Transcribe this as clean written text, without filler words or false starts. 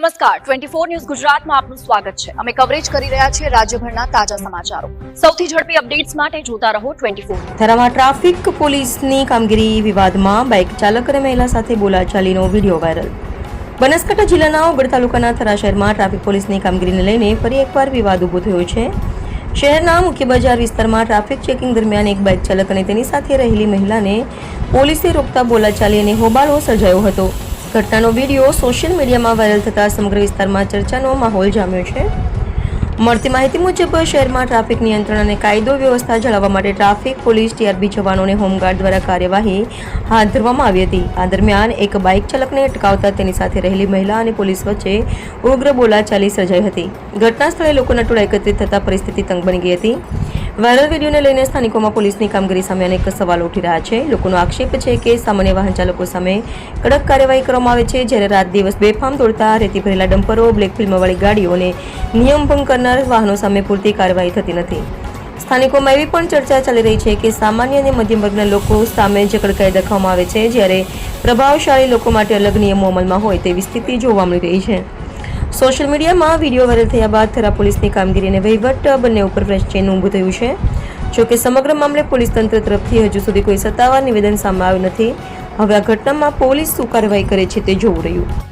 નમસ્કાર 24 ન્યૂઝ ગુજરાતમાં આપનું સ્વાગત છે। અમે કવરેજ કરી રહ્યા છીએ રાજ્યભરના તાજા સમાચારો। સૌથી ઝડપી અપડેટ્સ માટે જોતા રહો 24। થરામાં ટ્રાફિક પોલીસની કામગીરી વિવાદમાં બાઇક ચાલક અને મહિલા સાથે બોલાચાલીનો વિડીયો વાયરલ। બનાસકાંઠા જિલ્લાના ઓગળ તાલુકાના થરા શહેરમાં ટ્રાફિક પોલીસની કામગીરીને લઈને ફરી એકવાર વિવાદ ઊભો થયો છે। શહેરના મુખ્ય બજાર વિસ્તારમાં ટ્રાફિક ચેકિંગ દરમિયાન એક બાઇક ચાલક અને તેની સાથે રહેલી મહિલાને પોલીસે રોકતા બોલાચાલી અને હોબાળો સર્જાયો હતો। ઘટનાનો વિડીયો સોશિયલ મીડિયામાં વાયરલ થતા સમગ્ર વિસ્તારમાં ચર્ચાનો માહોલ જામ્યો છે। મળતી માહિતી મુજબ શહેરમાં ટ્રાફિક નિયંત્રણ અને કાયદો વ્યવસ્થા જાળવવા માટે ટ્રાફિક પોલીસ ટીઆરબી જવાનો અને હોમગાર્ડ દ્વારા કાર્યવાહી હાથ ધરવામાં આવી હતી। આ દરમિયાન એક બાઇક ચાલકને અટકાવતા તેની સાથે રહેલી મહિલા અને પોલીસ વચ્ચે ઉગ્ર બોલાચાલી સર્જાઈ હતી। ઘટના સ્થળે લોકોના ટોળા એકત્રિત થતા પરિસ્થિતિ તંગ બની ગઈ હતી। વાયરલ વિડીયોને લઈને સ્થાનિકોમાં પોલીસની કામગીરી સામે અનેક સવાલો ઉઠી રહ્યા છે। લોકોનો આક્ષેપ છે કે સામાન્ય વાહન ચાલકો સામે કડક કાર્યવાહી કરવામાં આવે છે, જ્યારે રાત દિવસ બેફામ દોડતા રેતી ભરેલા ડમ્પરો, બ્લેક ફિલ્મવાળી ગાડીઓ અને નિયમ ભંગ કરનાર વાહનો સામે પૂરતી કાર્યવાહી થતી નથી। સ્થાનિકોમાં એવી પણ ચર્ચા ચાલી રહી છે કે સામાન્ય અને મધ્યમ વર્ગના લોકો સામે જ કડક કાયદા દાખવવામાં આવે છે, જ્યારે પ્રભાવશાળી લોકો માટે અલગ નિયમો અમલમાં હોય તેવી સ્થિતિ જોવા મળી રહી છે। સોશિયલ મીડિયામાં વિડીયો વાયરલ થયા બાદ થરા પોલીસની કામગીરી અને વહીવટ બંને ઉપર પ્રશ્ન ઊભું થયું છે। જોકે સમગ્ર મામલે પોલીસ તંત્ર તરફથી હજુ સુધી કોઈ સત્તાવાર નિવેદન સામે આવ્યું નથી। હવે આ ઘટનામાં પોલીસ શું કાર્યવાહી કરે છે તે જોવું રહ્યું।